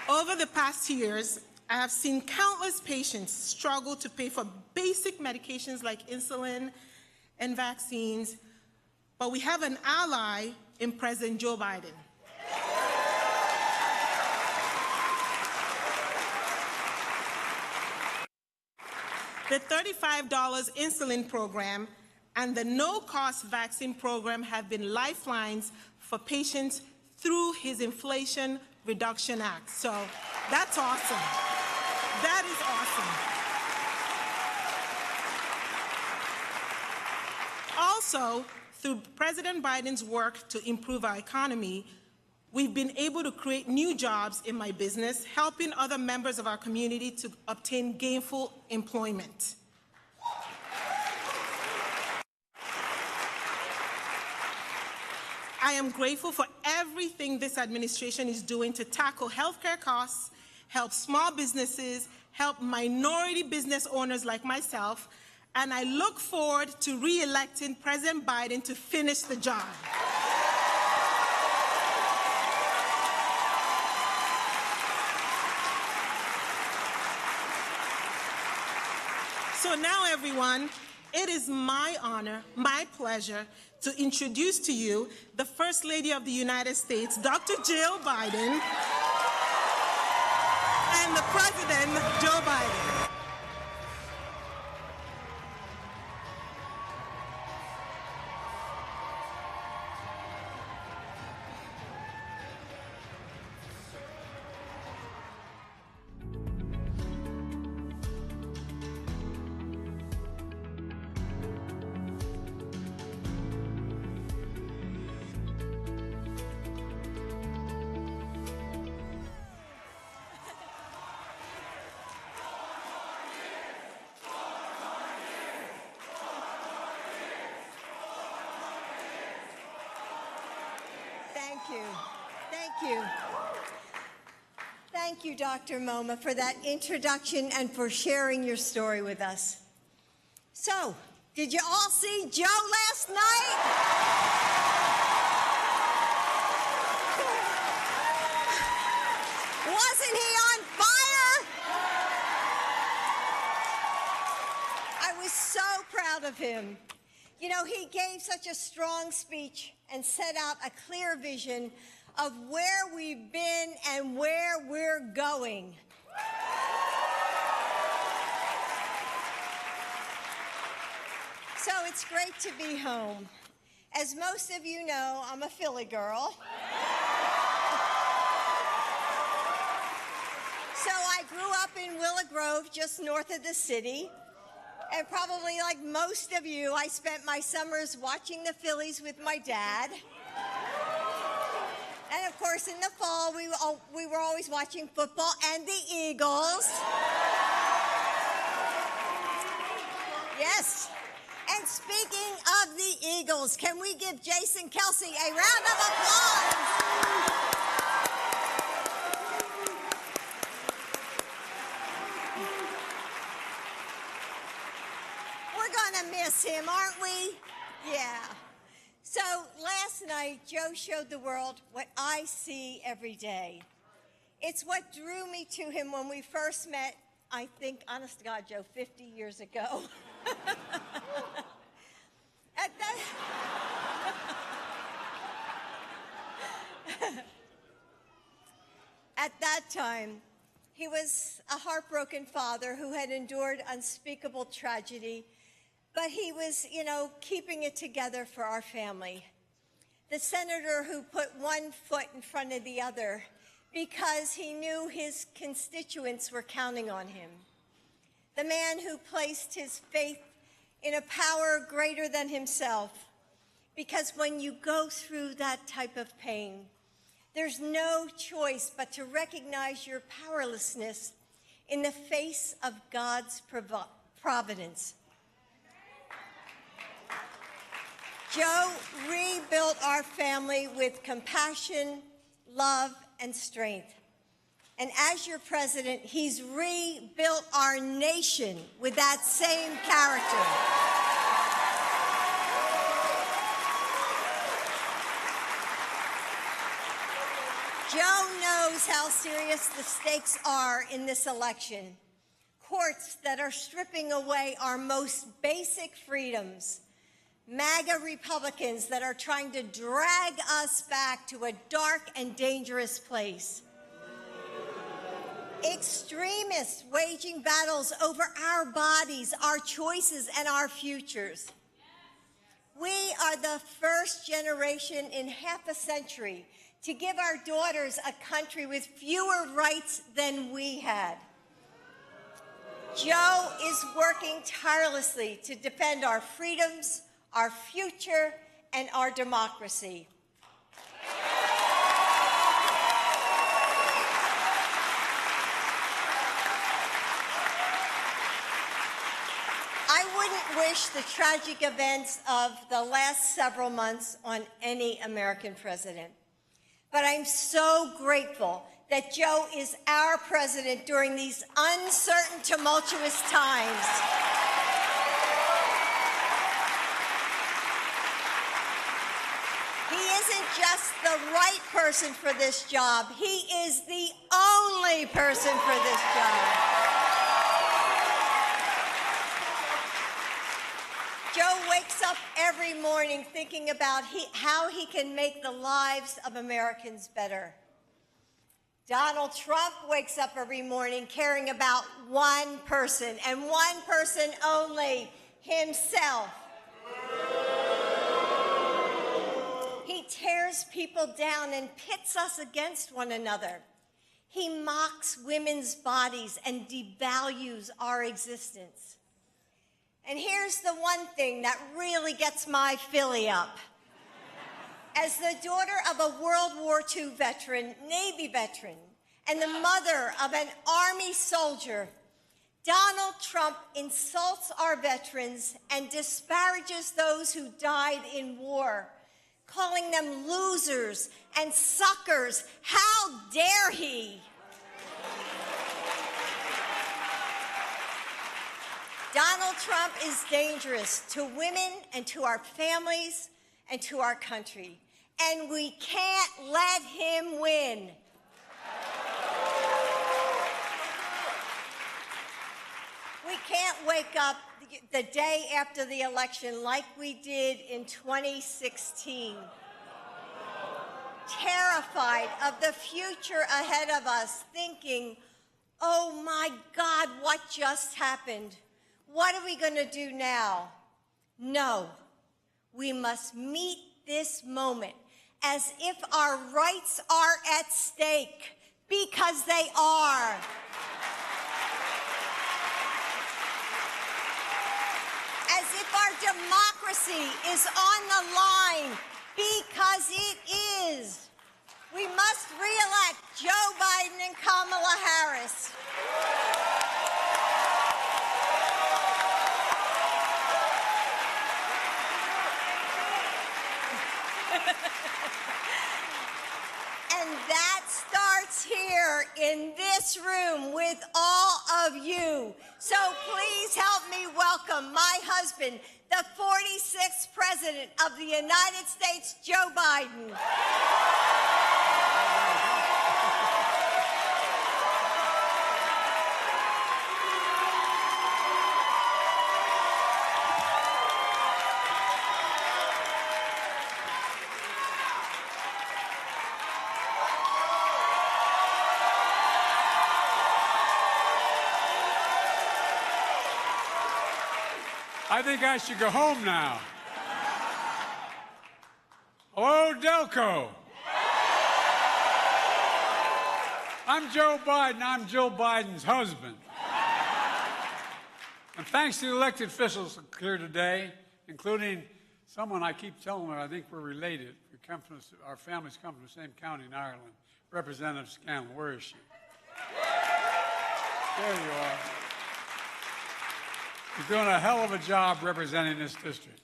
Over the past years, I have seen countless patients struggle to pay for basic medications like insulin and vaccines, but we have an ally in President Joe Biden. The $35 insulin program and the no-cost vaccine program have been lifelines for patients through his Inflation Reduction Act. So that's awesome. That is awesome. Also, through President Biden's work to improve our economy, we've been able to create new jobs in my business, helping other members of our community to obtain gainful employment. I am grateful for everything this administration is doing to tackle healthcare costs, help small businesses, help minority business owners like myself, and I look forward to re-electing President Biden to finish the job. So now, everyone, it is my honor, my pleasure, to introduce to you the First Lady of the United States, Dr. Jill Biden, and the President, Joe Biden. Thank you, Dr. Moma, for that introduction and for sharing your story with us. So, did you all see Joe last night? Wasn't he on fire? I was so proud of him. You know, he gave such a strong speech and set out a clear vision of where we've been and where we're going. So it's great to be home. As most of you know, I'm a Philly girl. So I grew up in Willow Grove, just north of the city. And probably like most of you, I spent my summers watching the Phillies with my dad. And of course, in the fall, we were always watching football and the Eagles. Yes. And speaking of the Eagles, can we give Jason Kelsey a round of applause? We're gonna miss him, aren't we? Yeah. So last night, Joe showed the world what I see every day. It's what drew me to him when we first met, I think, honest to God, Joe, 50 years ago. At that time, he was a heartbroken father who had endured unspeakable tragedy, but he was, you know, keeping it together for our family. The senator who put one foot in front of the other because he knew his constituents were counting on him. The man who placed his faith in a power greater than himself, because when you go through that type of pain, there's no choice but to recognize your powerlessness in the face of God's providence. Joe rebuilt our family with compassion, love, and strength. And as your president, he's rebuilt our nation with that same character. Joe knows knows how serious the stakes are in this election. Courts that are stripping away our most basic freedoms. MAGA Republicans that are trying to drag us back to a dark and dangerous place. Extremists waging battles over our bodies, our choices, and our futures. We are the first generation in half a century to give our daughters a country with fewer rights than we had. Joe is working tirelessly to defend our freedoms, our future, and our democracy. I wouldn't wish the tragic events of the last several months on any American president. But I'm so grateful that Joe is our president during these uncertain, tumultuous times. He isn't just the right person for this job. He is the only person for this job. Joe wakes up every morning thinking about how he can make the lives of Americans better. Donald Trump wakes up every morning caring about one person, and one person only, himself. He tears people down and pits us against one another. He mocks women's bodies and devalues our existence. And here's the one thing that really gets my Philly up. As the daughter of a World War II veteran, Navy veteran, and the mother of an Army soldier, Donald Trump insults our veterans and disparages those who died in war, calling them losers and suckers. How dare he? Donald Trump is dangerous to women and to our families and to our country, and we can't let him win. We can't wake up the day after the election like we did in 2016, terrified of the future ahead of us, thinking, oh my God, what just happened? What are we going to do now? No, we must meet this moment as if our rights are at stake, because they are. As if our democracy is on the line, because it is. We must re-elect Joe Biden and Kamala Harris. And that starts here in this room with all of you. So please help me welcome my husband, the 46th President of the United States, Joe Biden. I think I should go home now. Hello, Delco. I'm Joe Biden. I'm Jill Biden's husband. And thanks to the elected officials here today, including someone I keep telling her I think we're related. Our families come from the same county in Ireland. Representative Scanlon, where is she? There you are. You're doing a hell of a job representing this district.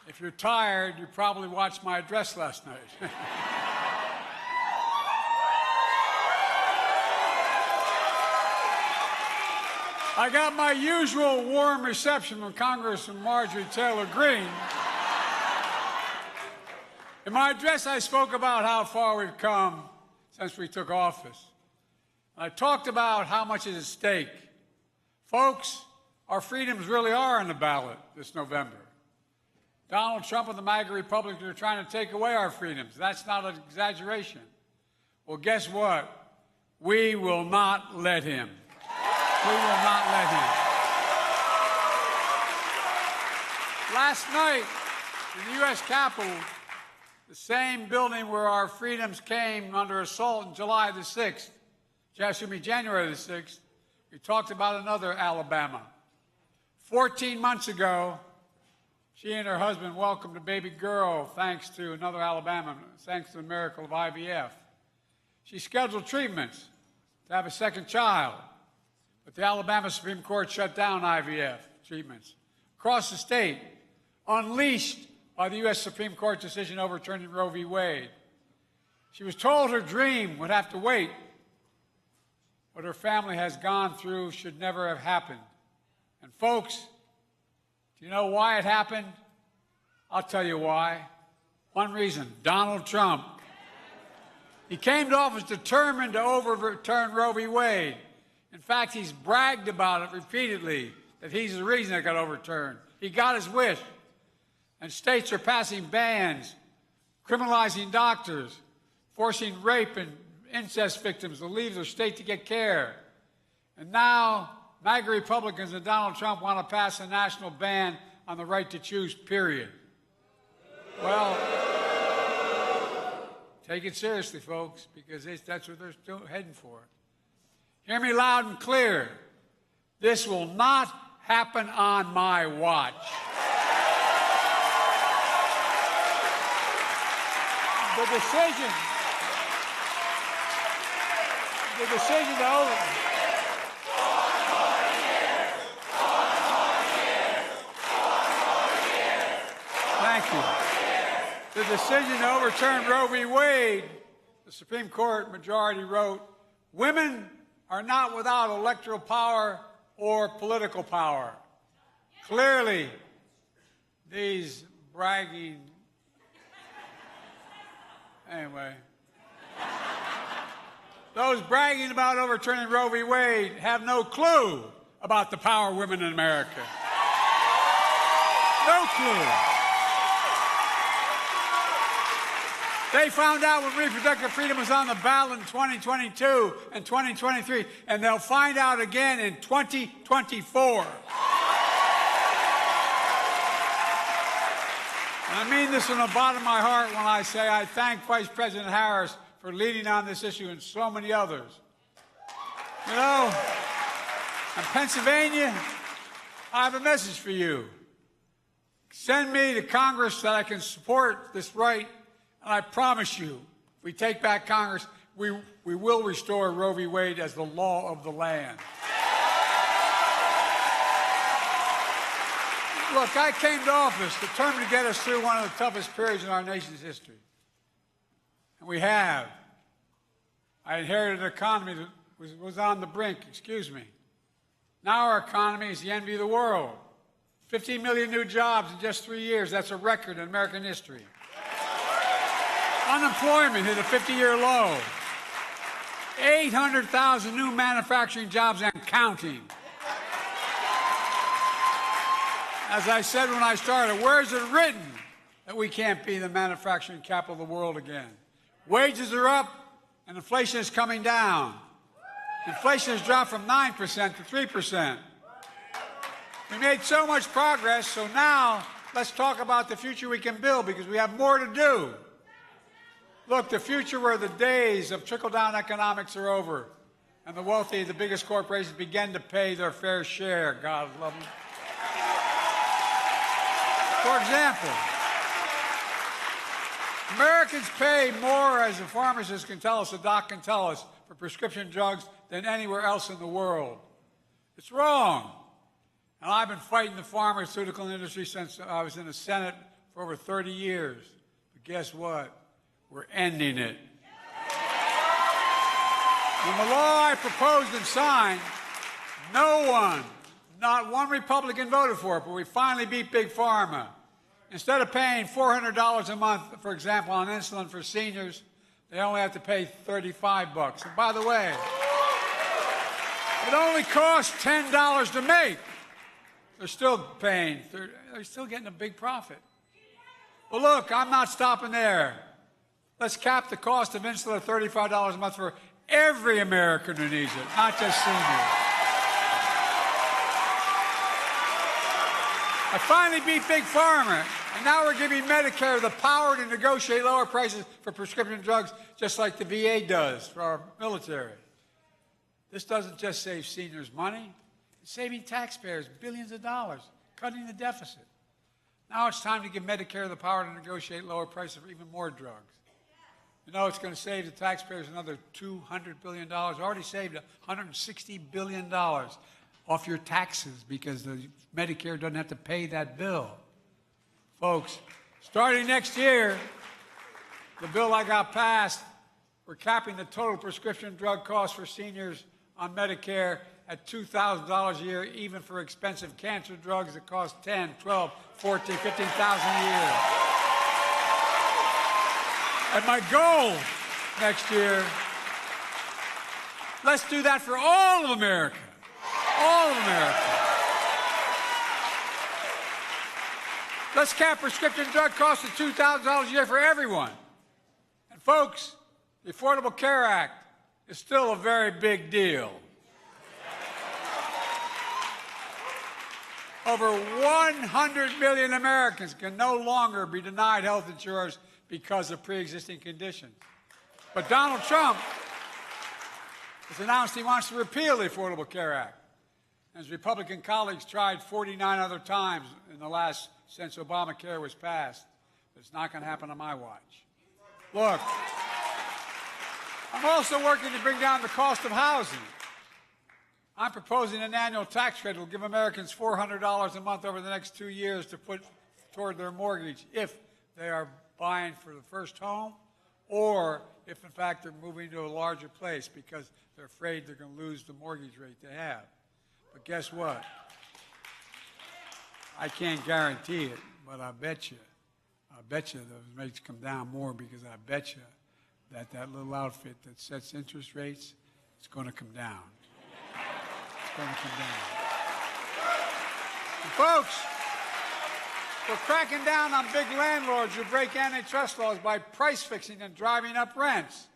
If you're tired, you probably watched my address last night. I got my usual warm reception from Congressman Marjorie Taylor Greene. In my address, I spoke about how far we've come since we took office. I talked about how much is at stake. Folks, our freedoms really are on the ballot this November. Donald Trump and the MAGA Republicans are trying to take away our freedoms. That's not an exaggeration. Well, guess what? We will not let him. We will not let him. Last night, in the U.S. Capitol, the same building where our freedoms came under assault on January the 6th, we talked about another Alabama. 14 months ago, she and her husband welcomed a baby girl thanks to another Alabama, thanks to the miracle of IVF. She scheduled treatments to have a second child, but the Alabama Supreme Court shut down IVF treatments across the state, unleashed by the U.S. Supreme Court decision overturning Roe v. Wade. She was told her dream would have to wait. What her family has gone through should never have happened. And folks, do you know why it happened? I'll tell you why. One reason, Donald Trump. He came to office determined to overturn Roe v. Wade. In fact, he's bragged about it repeatedly, that he's the reason it got overturned. He got his wish. And states are passing bans, criminalizing doctors, forcing rape and incest victims to leave their state to get care. And now, MAGA Republicans and Donald Trump want to pass a national ban on the right to choose, period. Well, take it seriously, folks, because that's what they're still heading for. Hear me loud and clear. This will not happen on my watch. The decision to The decision to overturn Roe v. Wade, the Supreme Court majority wrote, women are not without electoral power or political power. Clearly, these bragging... Anyway. Those bragging about overturning Roe v. Wade have no clue about the power of women in America. No clue. They found out when reproductive freedom was on the ballot in 2022 and 2023, and they'll find out again in 2024. And I mean this from the bottom of my heart when I say I thank Vice President Harris for leading on this issue and so many others. You know, in Pennsylvania, I have a message for you. Send me to Congress that I can support this right, and I promise you, if we take back Congress, we will restore Roe v. Wade as the law of the land. Look, I came to office determined to get us through one of the toughest periods in our nation's history. And we have. I inherited an economy that was on the brink, Now our economy is the envy of the world. 15 million new jobs in just 3 years. That's a record in American history. Unemployment hit a 50-year low. 800,000 new manufacturing jobs and counting. As I said when I started, where is it written that we can't be the manufacturing capital of the world again? Wages are up and inflation is coming down. Inflation has dropped from 9% to 3%. We made so much progress, so now let's talk about the future we can build because we have more to do. Look, the future where the days of trickle-down economics are over and the wealthy, the biggest corporations begin to pay their fair share. God love them. For example, Americans pay more, as the pharmacist can tell us, the doc can tell us, for prescription drugs than anywhere else in the world. It's wrong. And I've been fighting the pharmaceutical industry since I was in the Senate for over 30 years. But guess what? We're ending it. When the law I proposed and signed, no one, not one Republican voted for it, but we finally beat Big Pharma. Instead of paying $400 a month, for example, on insulin for seniors, they only have to pay $35. And by the way, it only costs $10 to make. They're still paying, they're still getting a big profit. Well, look, I'm not stopping there. Let's cap the cost of insulin at $35 a month for every American who needs it, not just seniors. I finally beat Big Pharma, and now we're giving Medicare the power to negotiate lower prices for prescription drugs, just like the VA does for our military. This doesn't just save seniors money, it's saving taxpayers billions of dollars, cutting the deficit. Now it's time to give Medicare the power to negotiate lower prices for even more drugs. You know, it's going to save the taxpayers another $200 billion. Already saved $160 billion off your taxes because the Medicare doesn't have to pay that bill. Folks, starting next year, the bill I got passed, we're capping the total prescription drug cost for seniors on Medicare at $2,000 a year, even for expensive cancer drugs that cost $10,000, $12,000, $14,000, $15,000 a year. And my goal next year, let's do that for all of America. All of America. Let's cap prescription drug costs at $2,000 a year for everyone. And folks, the Affordable Care Act is still a very big deal. Over 100 million Americans can no longer be denied health insurance because of pre-existing conditions. But Donald Trump has announced he wants to repeal the Affordable Care Act. His Republican colleagues tried 49 other times in the last since Obamacare was passed. It's not going to happen on my watch. Look, I'm also working to bring down the cost of housing. I'm proposing an annual tax credit that will give Americans $400 a month over the next 2 years to put toward their mortgage if they are buying for the first home or if, in fact, they're moving to a larger place because they're afraid they're going to lose the mortgage rate they have. But guess what? I can't guarantee it, but I bet you those rates come down more because I bet you that little outfit that sets interest rates is going to come down. It's going to come down. And folks, we're cracking down on big landlords who break antitrust laws by price fixing and driving up rents.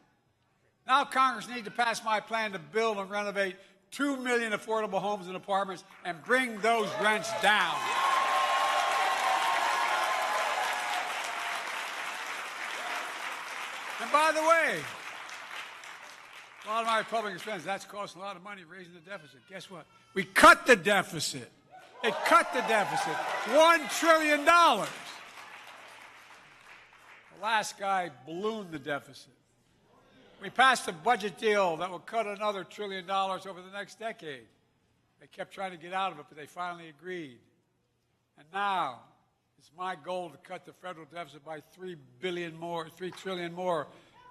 Now Congress needs to pass my plan to build and renovate 2 million affordable homes and apartments and bring those rents down. And by the way, a lot of my Republican friends, that's costing a lot of money raising the deficit. Guess what? We cut the deficit. It cut the deficit. $1 trillion. The last guy ballooned the deficit. We passed a budget deal that will cut another $1 trillion over the next decade. They kept trying to get out of it, but they finally agreed. And now it's my goal to cut the federal deficit by $3 trillion more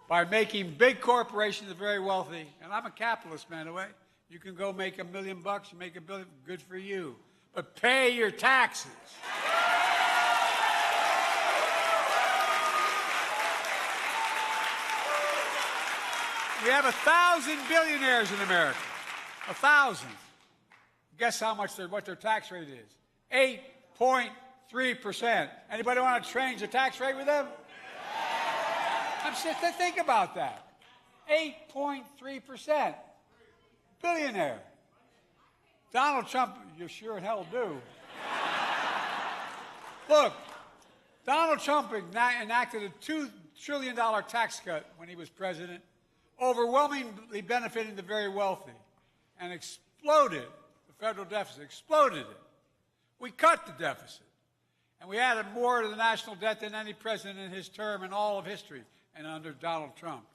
by making big corporations the very wealthy. And I'm a capitalist, man, anyway. You can go make $1 million, you make $1 billion, good for you. But pay your taxes. We have 1,000 billionaires in America. 1,000. Guess how much what their tax rate is? 8.3%. Anybody want to change the tax rate with them? Think about that. 8.3%. Billionaire. Donald Trump, you sure in hell do. Look, Donald Trump enacted a $2 trillion tax cut when he was president, overwhelmingly benefiting the very wealthy, and exploded the federal deficit, exploded it. We cut the deficit, and we added more to the national debt than any president in his term in all of history, and under Donald Trump.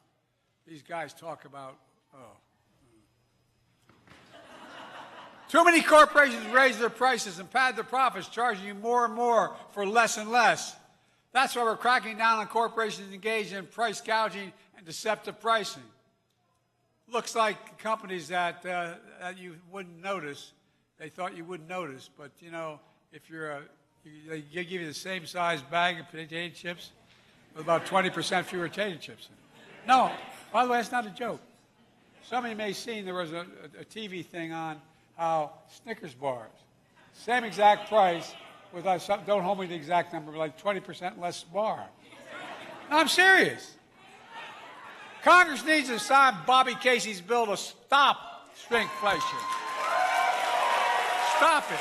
These guys talk about, Too many corporations raise their prices and pad their profits, charging you more and more for less and less. That's why we're cracking down on corporations engaged in price gouging and deceptive pricing. Looks like companies that you wouldn't notice. They thought you wouldn't notice, but you know, if you're a They give you the same size bag of potato chips with about 20% fewer potato chips in it. No, by the way, that's not a joke. Some of you may have seen there was a TV thing on how Snickers bars, same exact price, with don't hold me to the exact number, but like 20% less bar. No, I'm serious. Congress needs to sign Bobby Casey's bill to stop shrinkflation. Stop it.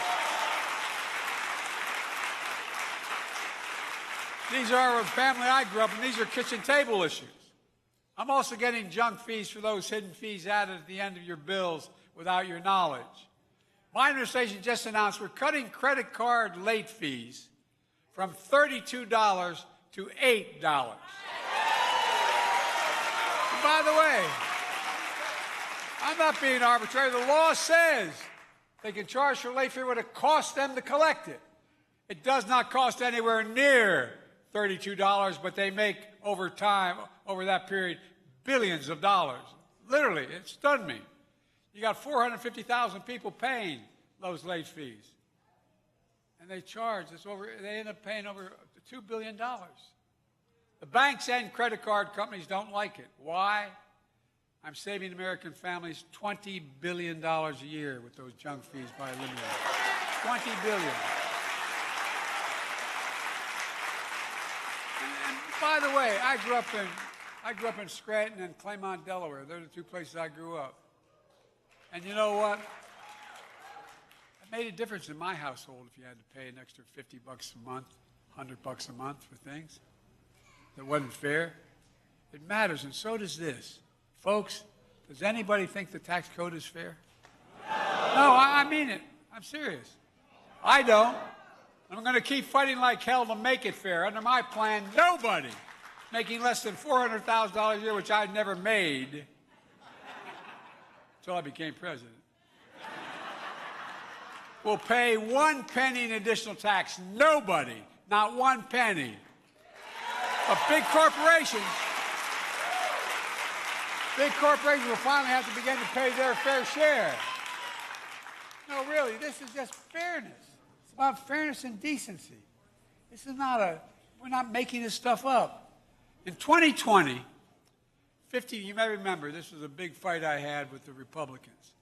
These are a family I grew up in. These are kitchen table issues. I'm also getting junk fees for those hidden fees added at the end of your bills without your knowledge. My administration just announced we're cutting credit card late fees from $32 to $8. And by the way, I'm not being arbitrary. The law says they can charge for late fee what it costs them to collect it. It does not cost anywhere near $32, but they make over time, over that period, billions of dollars. Literally, it stunned me. You got 450,000 people paying those late fees. And they end up paying over $2 billion. The banks and credit card companies don't like it. Why? I'm saving American families $20 billion a year with those junk fees by eliminating them. $20 billion. And by the way, I grew up in Scranton and Claymont, Delaware. They're the two places I grew up. And you know what? It made a difference in my household if you had to pay an extra $50 a month, $100 a month for things that wasn't fair. It matters, and so does this. Folks, does anybody think the tax code is fair? No, I mean it. I'm serious. I don't. I'm going to keep fighting like hell to make it fair. Under my plan, nobody making less than $400,000 a year, which I'd never made until I became president, will pay 1 penny in additional tax. Nobody, not 1 penny. But big corporations will finally have to begin to pay their fair share. No, really, this is just fairness. It's about fairness and decency. This is not we're not making this stuff up. In 2020, you may remember, this was a big fight I had with the Republicans.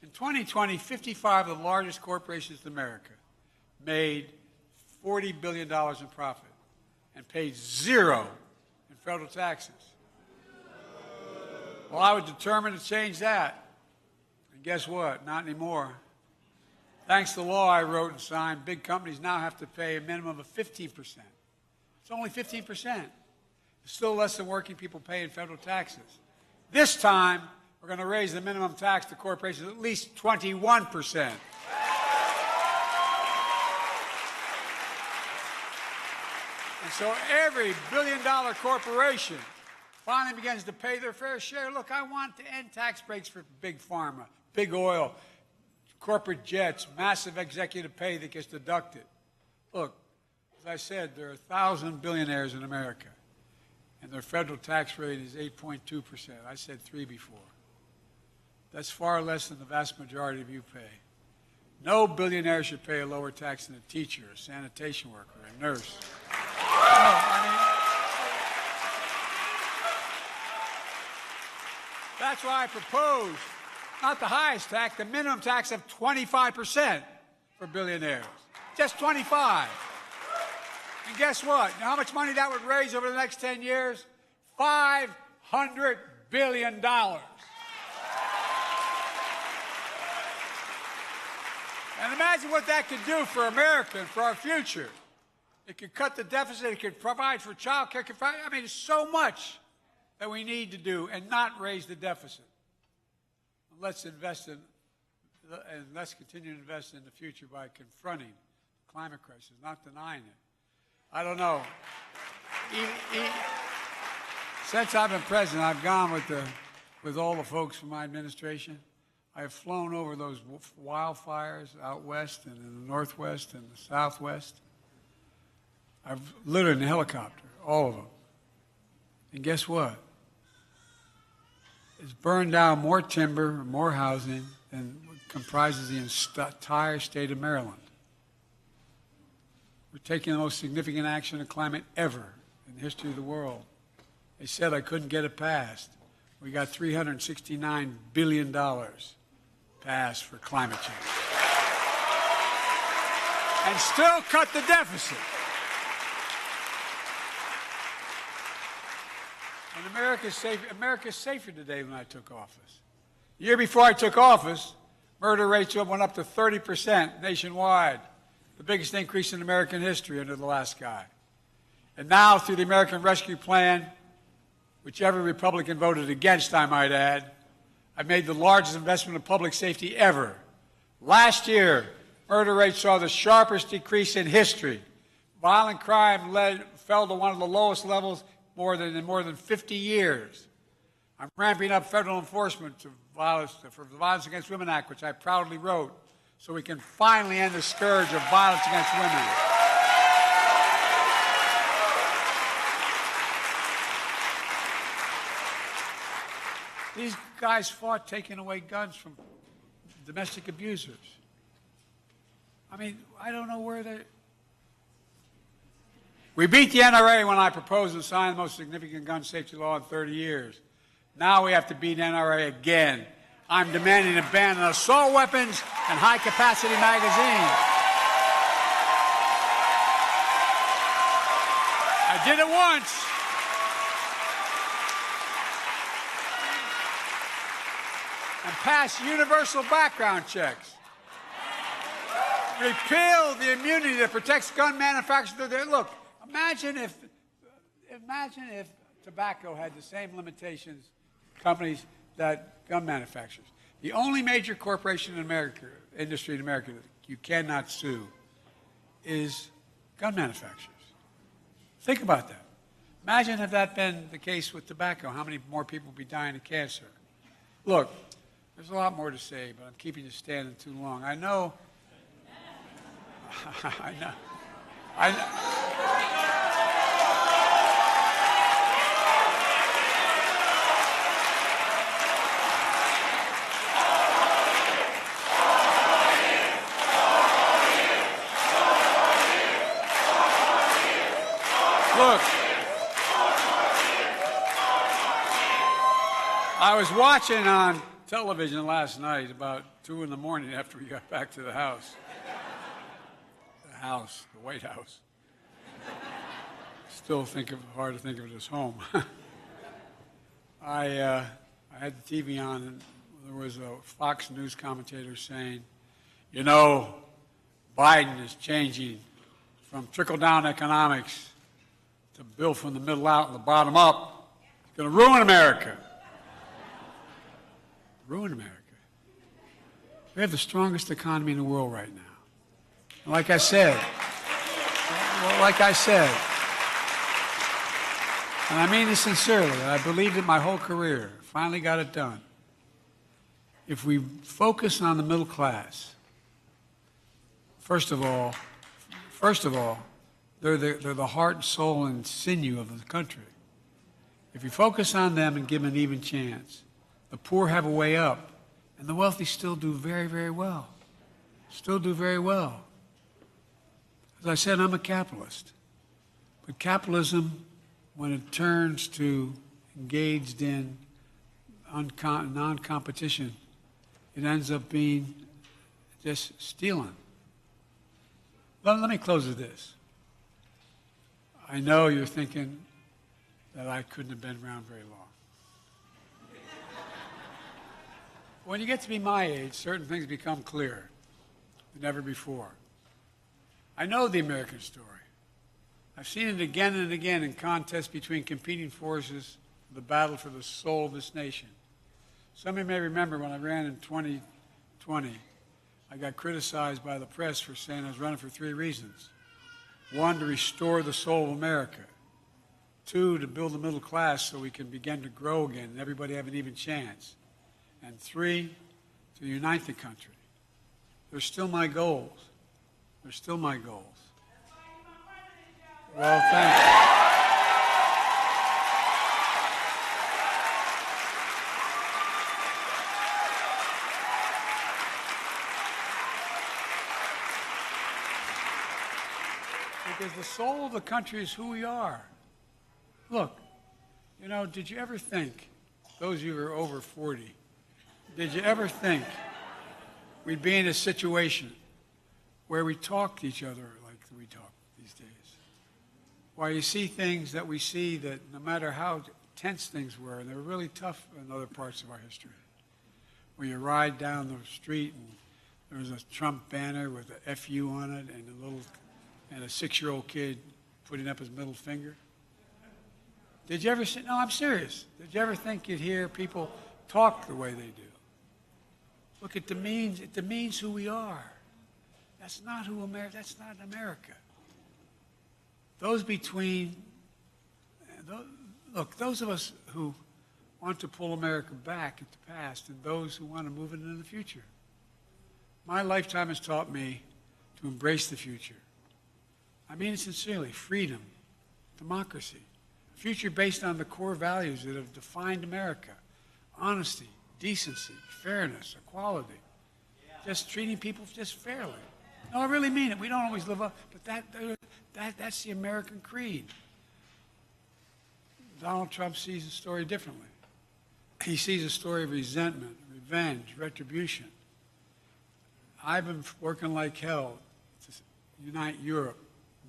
In 2020, 55 of the largest corporations in America made $40 billion in profit and paid zero in federal taxes. Well, I was determined to change that. And guess what? Not anymore. Thanks to the law I wrote and signed, big companies now have to pay a minimum of 15%. It's only 15%. It's still less than working people pay in federal taxes. This time, we're going to raise the minimum tax to corporations at least 21%. And so every billion-dollar corporation finally begins to pay their fair share. Look, I want to end tax breaks for big pharma, big oil, corporate jets, massive executive pay that gets deducted. Look, as I said, there are 1,000 billionaires in America, and their federal tax rate is 8.2%. I said 3 before. That's far less than the vast majority of you pay. No billionaire should pay a lower tax than a teacher, a sanitation worker, a nurse. No, that's why I proposed not the highest tax, the minimum tax of 25% for billionaires. Just 25. And guess what? You know how much money that would raise over the next 10 years? $500 billion. And imagine what that could do for America and for our future. It could cut the deficit. It could provide for child care. I mean, there's so much that we need to do and not raise the deficit. Let's invest in, and let's continue to invest in the future by confronting the climate crisis, not denying it. I don't know. Since I've been president, I've gone with all the folks from my administration. I've flown over those wildfires out west and in the northwest and the southwest. I've literally in a helicopter, all of them. And guess what? It's burned down more timber, more housing than comprises the entire state of Maryland. We're taking the most significant action on climate ever in the history of the world. They said I couldn't get it passed. We got $369 billion passed for climate change. And still cut the deficit. And America's safer today than I took office. The year before I took office, murder rates went up to 30% nationwide, the biggest increase in American history under the last guy. And now, through the American Rescue Plan, which every Republican voted against, I might add, I've made the largest investment in public safety ever. Last year, murder rates saw the sharpest decrease in history. Violent crime fell to one of the lowest levels in more than 50 years. I'm ramping up federal enforcement for the Violence Against Women Act, which I proudly wrote, so we can finally end the scourge of violence against women. These guys fought taking away guns from domestic abusers. I mean, I don't know where they... We beat the NRA when I proposed and signed the most significant gun safety law in 30 years. Now we have to beat NRA again. I'm demanding a ban on assault weapons and high-capacity magazines. I did it once. And pass universal background checks. Repeal the immunity that protects gun manufacturers. Look, imagine if tobacco had the same limitations, companies, that gun manufacturers. The only major corporation in America, industry in America that you cannot sue is gun manufacturers. Think about that. Imagine if that had been the case with tobacco. How many more people would be dying of cancer? Look, there's a lot more to say, but I'm keeping you standing too long. I know. I know. Look, I was watching on television last night about 2 in the morning after we got back to the house. The White House. Still hard to think of it as home. I had the TV on, and there was a Fox News commentator saying, you know, Biden is changing from trickle-down economics to build from the middle out and the bottom up. It's going to ruin America. Ruin America. We have the strongest economy in the world right now. Like I said, and I mean this sincerely, I believed it my whole career, finally got it done. If we focus on the middle class, first of all, they're the heart and soul and sinew of the country. If you focus on them and give them an even chance, the poor have a way up, and the wealthy still do very, very well. Still do very well. As I said, I'm a capitalist. But capitalism, when it turns to engaged in non-competition, it ends up being just stealing. Let me close with this. I know you're thinking that I couldn't have been around very long. When you get to be my age, certain things become clearer than ever before. I know the American story. I've seen it again and again in contests between competing forces, the battle for the soul of this nation. Some of you may remember when I ran in 2020, I got criticized by the press for saying I was running for 3 reasons. 1, to restore the soul of America. 2, to build the middle class so we can begin to grow again and everybody have an even chance. And 3, to unite the country. They're still my goals. They're still my goals. Well, thank you. Because the soul of the country is who we are. Look, you know, did you ever think, those of you who are over 40, did you ever think we'd be in a situation where we talk to each other like we talk these days? Why you see things that we see that no matter how tense things were, and they were really tough in other parts of our history, where you ride down the street and there was a Trump banner with a FU on it and a 6-year-old kid putting up his middle finger. Did you ever see, no, I'm serious. Did you ever think you'd hear people talk the way they do? Look, it demeans who we are. That's not that's not America. Those of us who want to pull America back into the past and those who want to move it into the future. My lifetime has taught me to embrace the future. I mean it sincerely. Freedom, democracy, a future based on the core values that have defined America: honesty, decency, fairness, equality, just treating people just fairly. No, I really mean it. We don't always live up, but that's the American creed. Donald Trump sees the story differently. He sees a story of resentment, revenge, retribution. I've been working like hell to unite Europe,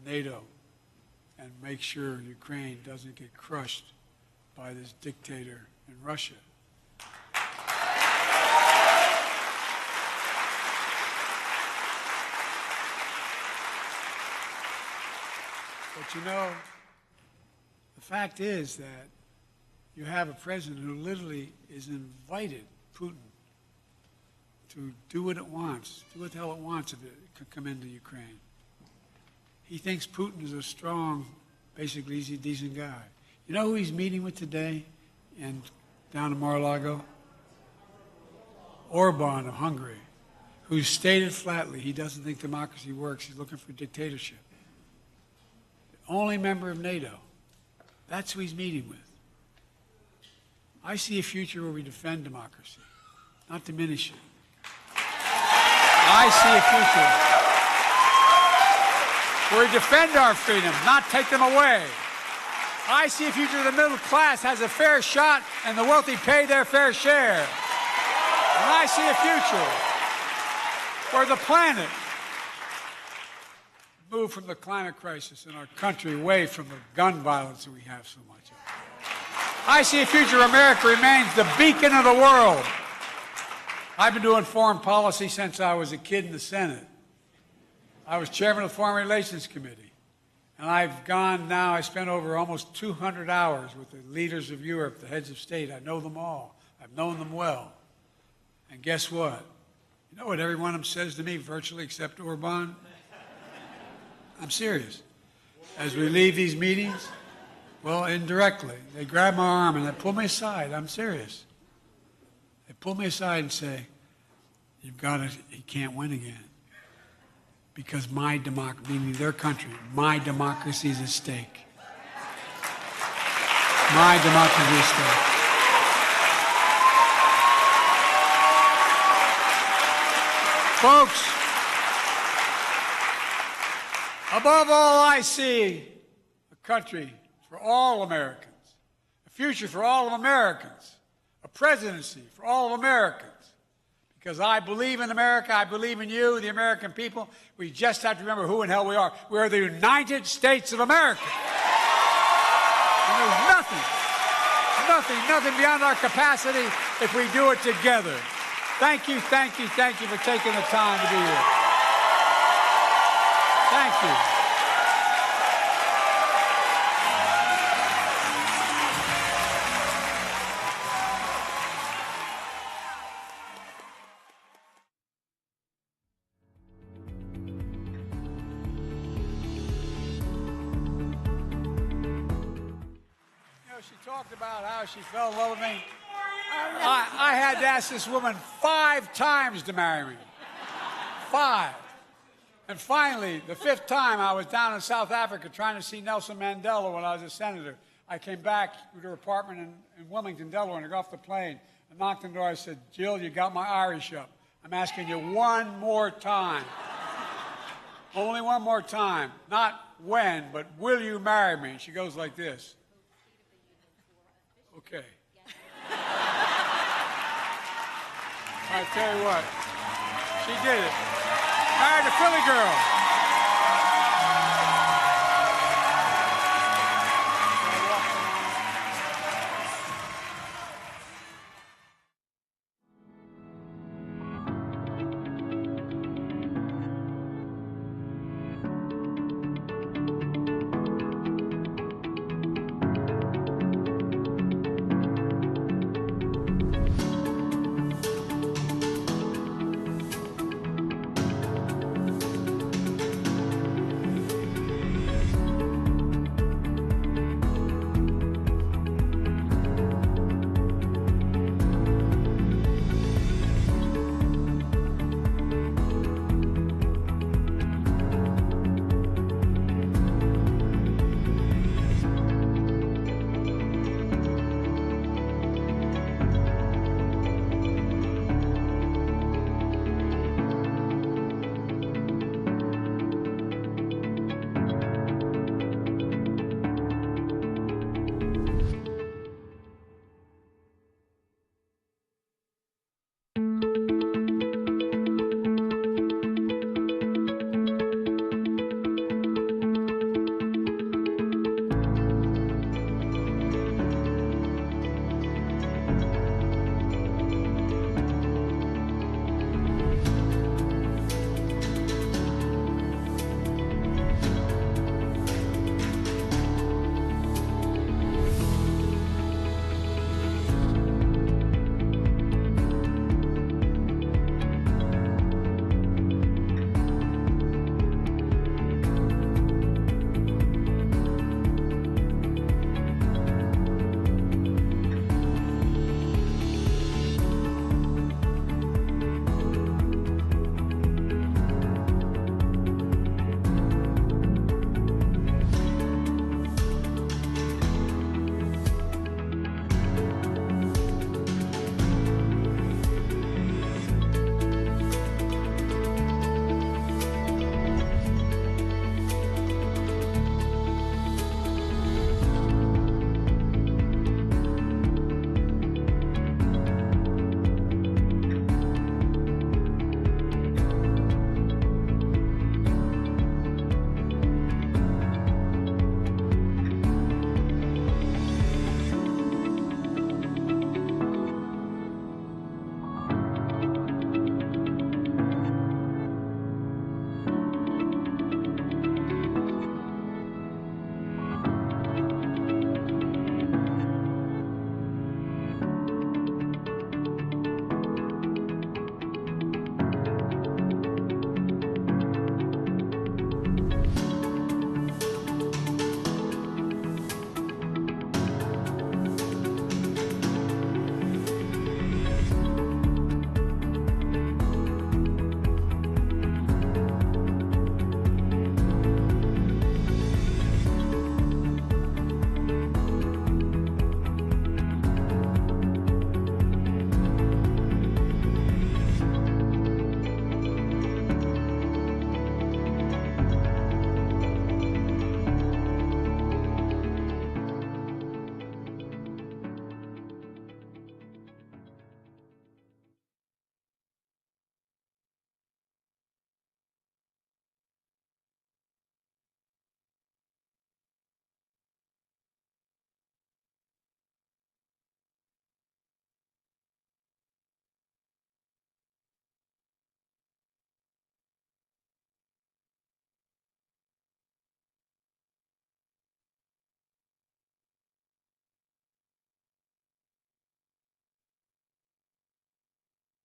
NATO, and make sure Ukraine doesn't get crushed by this dictator in Russia. But you know, the fact is that you have a president who literally is invited Putin to do what it wants, do what the hell it wants if it could come into Ukraine. He thinks Putin is a strong, basically he's a decent guy. You know who he's meeting with today and down in Mar-a-Lago? Orban of Hungary, who stated flatly he doesn't think democracy works. He's looking for dictatorship. The only member of NATO. That's who he's meeting with. I see a future where we defend democracy, not diminish it. I see a future where we defend our freedoms, not take them away. I see a future where the middle class has a fair shot and the wealthy pay their fair share. And I see a future where the planet move from the climate crisis in our country away from the gun violence that we have so much of. I see a future where America remains the beacon of the world. I've been doing foreign policy since I was a kid in the Senate. I was chairman of the Foreign Relations Committee. And I've gone now, I spent over almost 200 hours with the leaders of Europe, the heads of state. I know them all. I've known them well. And guess what? You know what every one of them says to me, virtually except Orban? I'm serious. As we leave these meetings, well, indirectly, they grab my arm and they pull me aside. I'm serious. They pull me aside and say, he can't win again. Because my democracy, meaning their country, my democracy is at stake. My democracy is at stake. Folks, above all, I see a country for all Americans, a future for all of Americans, a presidency for all of Americans. Because I believe in America, I believe in you, the American people. We just have to remember who in hell we are. We are the United States of America. And there's nothing beyond our capacity if we do it together. Thank you for taking the time to be here. Thank you. She talked about how she fell in love with me. I had to ask this woman 5 times to marry me. 5. And finally, the 5th time, I was down in South Africa trying to see Nelson Mandela when I was a senator. I came back to her apartment in Wilmington, Delaware, and I got off the plane. I knocked on the door. I said, Jill, you got my Irish up. I'm asking you one more time. Only one more time. Not when, but will you marry me? She goes like this. Okay. I tell you what, she did it. Married a Philly girl.